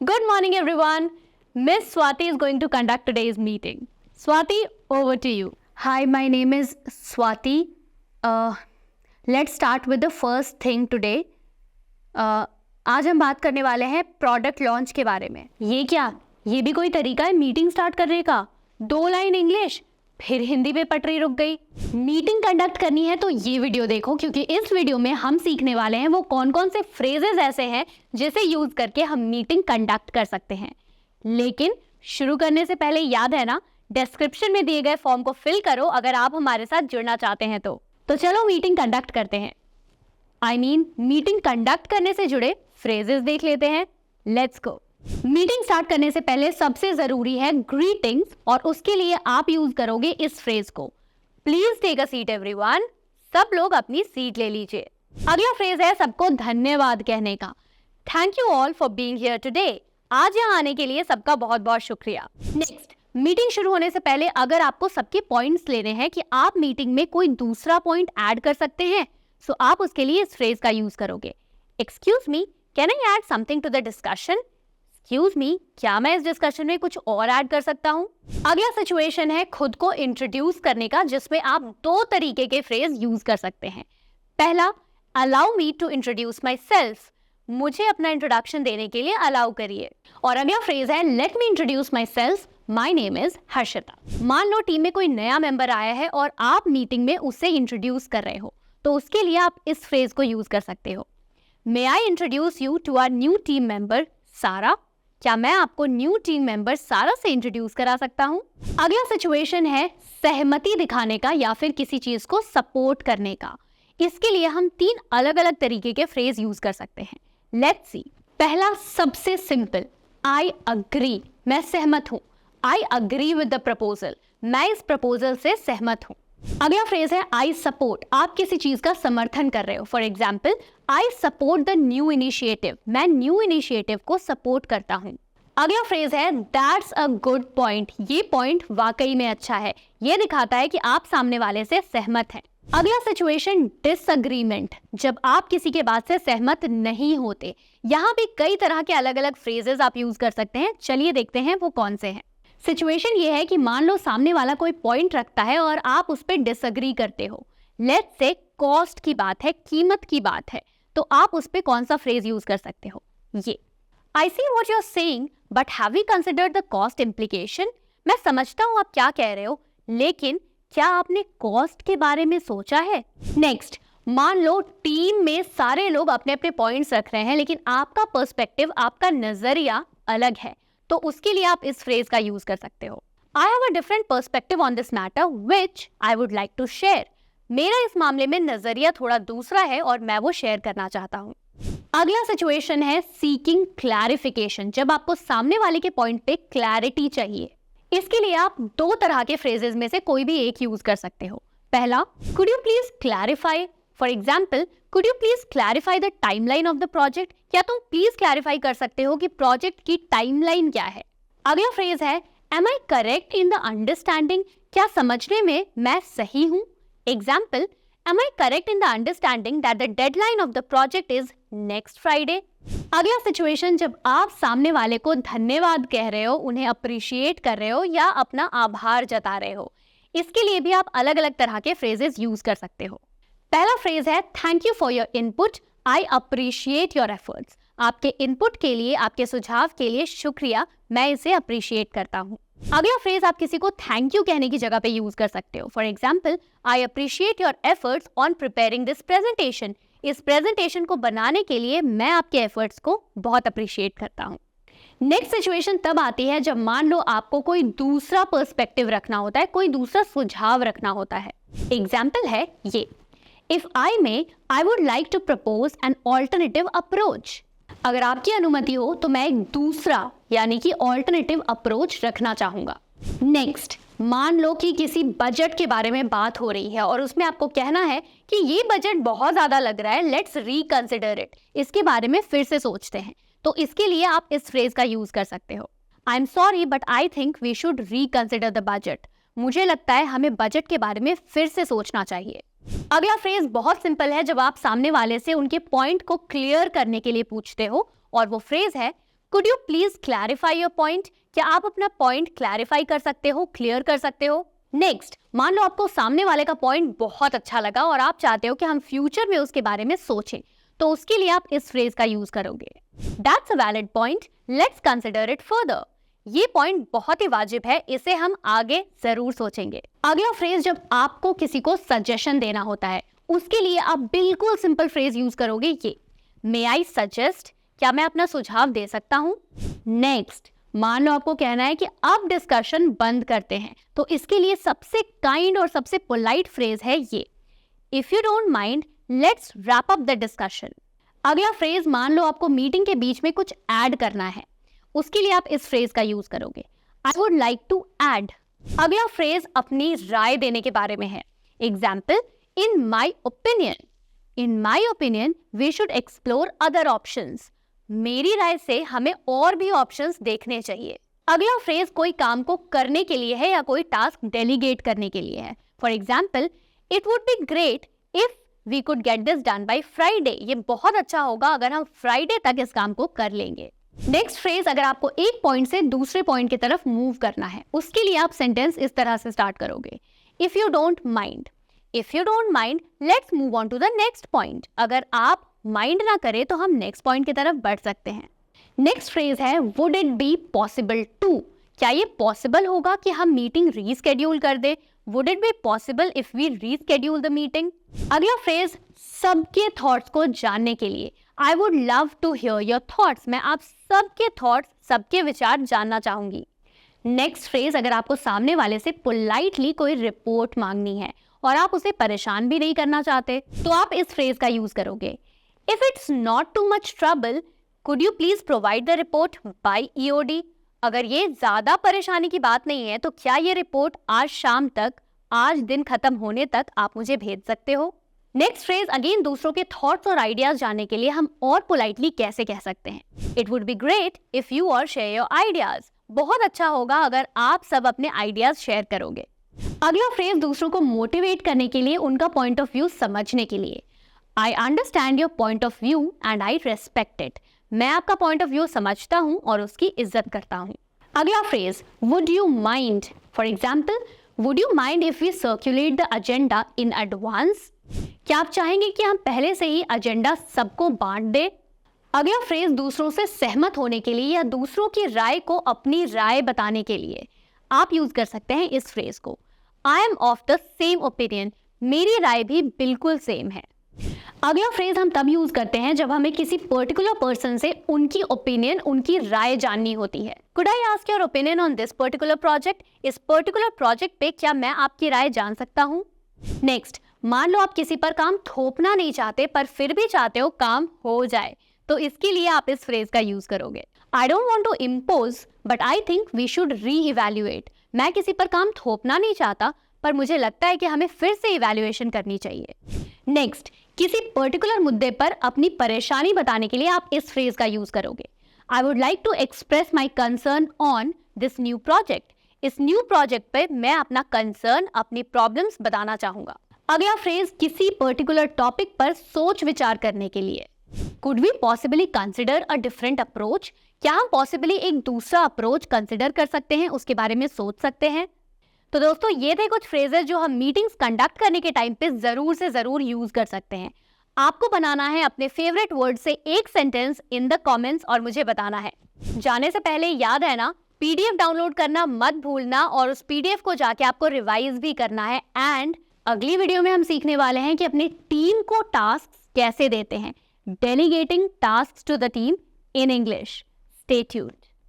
Good morning, everyone. Miss Swati is going to conduct today's meeting. Swati, over to you. Hi, my name is Swati. Let's start with the first thing today. आज हम बात करने वाले हैं product launch के बारे में. ये क्या? ये भी कोई तरीका है मीटिंग स्टार्ट करने का? 2 लाइन इंग्लिश, फिर हिंदी पे पटरी रुक गई. मीटिंग कंडक्ट करनी है तो ये वीडियो देखो, क्योंकि इस वीडियो में हम सीखने वाले हैं वो कौन कौन से फ्रेजेस ऐसे हैं जिसे यूज करके हम मीटिंग कंडक्ट कर सकते हैं. लेकिन शुरू करने से पहले याद है ना, डिस्क्रिप्शन में दिए गए फॉर्म को फिल करो अगर आप हमारे साथ जुड़ना चाहते हैं. तो चलो मीटिंग कंडक्ट करते हैं. मीटिंग कंडक्ट करने से जुड़े फ्रेजेस देख लेते हैं. Let's go. मीटिंग स्टार्ट करने से पहले सबसे जरूरी है ग्रीटिंग्स, और उसके लिए आप यूज करोगे इस फ्रेज को. Please take a seat everyone. सब लोग अपनी सीट ले लीजिए. अगला फ्रेज है सबको धन्यवाद कहने का. Thank you all for being here today. आज यहाँ आने के लिए सबका बहुत बहुत शुक्रिया. नेक्स्ट, मीटिंग शुरू होने से पहले अगर आपको सबके पॉइंट्स लेने हैं कि आप मीटिंग में कोई दूसरा पॉइंट ऐड कर सकते हैं, सो आप उसके लिए इस फ्रेज का यूज करोगे. Excuse me, can I add something to the discussion? Excuse me, क्या मैं इस डिस्कशन में कुछ और ऐड कर सकता हूँ? अगला सिचुएशन है खुद को इंट्रोड्यूस करने का, जिसमें आप 2 तरीके के फ्रेज यूज कर सकते हैं. पहला, allow me to introduce myself. मुझे अपना इंट्रोडक्शन देने के लिए अलाउ करिए. और अगला फ्रेज है let me introduce my self. My name is Harshita. मान लो टीम में कोई नया मेंबर आया है और आप मीटिंग में उसे इंट्रोड्यूस कर रहे हो, तो उसके लिए आप इस फ्रेज को यूज कर सकते हो. May I introduce you to our new team member Sarah. क्या मैं आपको न्यू टीम मेंबर सारा से इंट्रोड्यूस करा सकता हूँ? अगला सिचुएशन है सहमति दिखाने का या फिर किसी चीज को सपोर्ट करने का. इसके लिए हम 3 अलग अलग तरीके के फ्रेज यूज कर सकते हैं. Let's see. पहला सबसे सिंपल, आई अग्री. मैं सहमत हूँ. I agree with the proposal. मैं इस प्रपोजल से सहमत हूँ. अगला फ्रेज है आई सपोर्ट. आप किसी चीज का समर्थन कर रहे हो. For example, I support the new initiative. मैं न्यू इनिशिएटिव को सपोर्ट करता हूँ. अगला फ्रेज है दैट्स अ गुड पॉइंट. ये पॉइंट वाकई में अच्छा है. ये दिखाता है कि आप सामने वाले से सहमत हैं. अगला सिचुएशन डिसएग्रीमेंट. जब आप किसी के बात से सहमत नहीं होते. यहाँ भी कई तरह के अलग अलग फ्रेजेस आप यूज कर सकते हैं. चलिए देखते हैं वो कौन से हैं. सिचुएशन ये है कि मान लो सामने वाला कोई पॉइंट रखता है और आप उस पर डिसएग्री करते हो. लेट्स से कॉस्ट की बात है, कीमत की बात है, तो आप उस पर कौन सा फ्रेज यूज कर सकते हो? Yeah, I see what you are saying but have we considered the cost implication. मैं समझता हूँ आप क्या कह रहे हो, लेकिन क्या आपने कॉस्ट के बारे में सोचा है? नेक्स्ट, मान लो टीम में सारे लोग अपने अपने पॉइंट्स रख रहे हैं, लेकिन आपका पर्सपेक्टिव, आपका नजरिया अलग है, तो उसके लिए आप इस फ्रेज का यूज कर सकते हो. I have a different perspective on this matter which I would like to share. मेरा इस मामले में नजरिया थोड़ा दूसरा है और मैं वो शेयर करना चाहता हूँ. अगला सिचुएशन है सीकिंग क्लैरिफिकेशन. जब आपको सामने वाले के पॉइंट पे क्लैरिटी चाहिए. इसके लिए आप 2 तरह के फ्रेजेस में से कोई भी एक यूज कर सकते हो. पहला, could you please clarify. For example, could you please clarify the timeline of the project. क्या तुम प्लीज क्लैरिफाई कर सकते हो कि प्रोजेक्ट की टाइमलाइन क्या है? अगला फ्रेज है am I correct in the understanding. क्या समझने में मैं सही हूँ? Example, am I correct in the understanding that the deadline of the project is next Friday. अगला सिचुएशन, जब आप सामने वाले को धन्यवाद कह रहे हो, उन्हें अप्रिशिएट कर रहे हो या अपना आभार जता रहे हो. इसके लिए भी आप अलग अलग तरह के फ्रेजेस यूज कर सकते हो. पहला फ्रेज है thank you for your input. I appreciate your efforts. आपके इनपुट के लिए, आपके सुझाव के लिए शुक्रिया, मैं इसे अप्रिशिएट करता हूँ. अगला फ्रेज आप किसी को थैंक यू कहने की जगह पे यूज कर सकते हो. For example, I appreciate your efforts on preparing this presentation. इस प्रेजेंटेशन को बनाने के लिए मैं आपके एफर्ट्स को बहुत अप्रिशिएट करता हूँ. नेक्स्ट सिचुएशन तब आती है जब मान लो आपको कोई दूसरा पर्सपेक्टिव रखना होता है, कोई दूसरा सुझाव रखना होता है. एग्जाम्पल है ये, if I may I would like to propose an alternative approach. अगर आपकी अनुमति हो तो मैं एक दूसरा यानी कि ऑल्टरनेटिव अप्रोच रखना चाहूंगा. नेक्स्ट, मान लो कि किसी बजट के बारे में बात हो रही है और उसमें आपको कहना है कि ये बजट बहुत ज्यादा लग रहा है, लेट्स रिकंसिडर इट. इसके बारे में फिर से सोचते हैं. तो इसके लिए आप इस फ्रेज का यूज कर सकते हो. I am sorry but I think we should reconsider the budget. मुझे लगता है हमें बजट के बारे में फिर से सोचना चाहिए. अगला फ्रेज बहुत सिंपल है. जब आप सामने वाले से उनके पॉइंट को क्लियर करने के लिए पूछते हो, और वो फ्रेज है could you please clarify your point? क्या आप अपना पॉइंट क्लैरिफाई कर सकते हो, क्लियर कर सकते हो? नेक्स्ट, मान लो आपको सामने वाले का पॉइंट बहुत अच्छा लगा और आप चाहते हो कि हम फ्यूचर में उसके बारे में सोचें, तो उसके लिए आप इस फ्रेज का यूज करोगे, that's a valid point, let's consider it further. ये पॉइंट बहुत ही वाजिब है, इसे हम आगे जरूर सोचेंगे। अगला फ्रेज जब आपको किसी को सजेशन देना होता है, उसके लिए आप बिल्कुल सिंपल फ्रेज यूज करोगे, ये मे आई सजेस्ट, क्या मैं अपना सुझाव दे सकता हूं? नेक्स्ट, मान लो आपको कहना है कि अब डिस्कशन बंद करते हैं, तो इसके लिए सबसे काइंड और सबसे पोलाइट फ्रेज है ये, if you don't mind let's wrap up the discussion. अगला फ्रेज, मान लो आपको मीटिंग के बीच में कुछ ऐड करना है, उसके लिए आप इस फ्रेज का यूज करोगे, I would like to add. अगला फ्रेज अपनी राय देने के बारे में है, example, in my opinion we should explore other options. मेरी राय से हमें और भी ऑप्शंस देखने चाहिए। अगला फ्रेज कोई काम को करने के लिए है या कोई टास्क डेलीगेट करने के लिए है, for example, it would be great if we could get this done by Friday. ये बहुत अच्छा होगा अगर हम फ्राइडे तक इस काम को कर लेंगे। नेक्स्ट फ्रेज, अगर आपको एक पॉइंट से दूसरे पॉइंट की तरफ मूव करना है, उसके लिए आप सेंटेंस इस तरह से स्टार्ट करोगे, if you don't mind let's move on to the next point. अगर आप माइंड ना करें तो हम नेक्स्ट पॉइंट की तरफ बढ़ सकते हैं। नेक्स्ट फ्रेज है, would it be possible to, क्या ये पॉसिबल होगा कि हम मीटिंग रीस्केड्यूल कर दे? Would it be possible if we reschedule the meeting? अगला फ्रेज, सबके थॉट्स को जानने के लिए, I would love to hear your thoughts, मैं आप सबके थॉट्स, सबके विचार जानना चाहूंगी। नेक्स्ट फ्रेज, अगर आपको सामने वाले से पोलाइटली कोई रिपोर्ट मांगनी है और आप उसे परेशान भी नहीं करना चाहते, तो आप इस फ्रेज का यूज करोगे, if it's not too much trouble could you please provide the report by EOD? अगर ये ज्यादा परेशानी की बात नहीं है तो क्या ये रिपोर्ट आज शाम तक, आज दिन खत्म होने तक आप मुझे भेज सकते हो? नेक्स्ट फ्रेज, अगेन दूसरों के थॉट्स और आइडियाज जानने के लिए हम और पोलाइटली कैसे कह सकते हैं, it would be great if you और शेयर योर आइडियाज, बहुत अच्छा होगा अगर आप सब अपने आइडियाज शेयर करोगे। अगला फ्रेज दूसरों को मोटिवेट करने के लिए, उनका पॉइंट ऑफ व्यू समझने के लिए, I understand your point of view and I respect it, मैं आपका पॉइंट ऑफ व्यू समझता हूं और उसकी इज्जत करता हूं। अगला phrase, would you mind, for example, would you mind if we circulate the agenda in advance, क्या आप चाहेंगे कि हम पहले से ही एजेंडा सबको बांट दे? अगला फ्रेज दूसरों से सहमत होने के लिए या दूसरों की राय को अपनी राय बताने के लिए आप यूज कर सकते हैं इस फ्रेज को, I am of the same opinion, मेरी राय भी बिल्कुल सेम है। अगला फ्रेज हम तब यूज करते हैं जब हमें किसी पर्टिकुलर पर्सन से उनकी ओपिनियन, उनकी राय जाननी होती है। Could I ask your opinion on this particular project, इस पर्टिकुलर प्रोजेक्ट पे क्या मैं आपकी राय जान सकता हूँ? नेक्स्ट, मान लो आप किसी पर काम थोपना नहीं चाहते पर फिर भी चाहते हो काम हो जाए, तो इसके लिए आप इस फ्रेज का यूज करोगे, I don't want to impose but I think we should reevaluate, मैं किसी पर काम थोपना नहीं चाहता पर मुझे लगता है कि हमें फिर से इवैल्यूएशन करनी चाहिए। नेक्स्ट, किसी पर्टिकुलर मुद्दे पर अपनी परेशानी बताने के लिए आप इस फ्रेज का यूज करोगे, I would like to express my concern on this new project, इस न्यू प्रोजेक्ट पे मैं अपना कंसर्न, अपनी प्रॉब्लम्स बताना चाहूंगा। अगला फ्रेज किसी पर्टिकुलर टॉपिक पर सोच विचार करने के लिए, could we possibly consider a different approach, क्या हम पॉसिबली एक दूसरा अप्रोच कंसिडर कर सकते हैं, उसके बारे में सोच सकते हैं। तो दोस्तों ये थे कुछ फ्रेजेस जो हम मीटिंग्स कंडक्ट करने के टाइम पे जरूर से जरूर यूज कर सकते हैं। आपको बनाना है अपने फेवरेट वर्ड से एक सेंटेंस इन द कमेंट्स और मुझे बताना है। जाने से पहले याद है ना, PDF डाउनलोड करना मत भूलना और उस PDF को जाके आपको रिवाइज भी करना है। एंड अगली वीडियो में हम सीखने वाले हैं कि अपनी टीम को टास्क कैसे देते हैं, delegating task to the team in English. Stay tuned.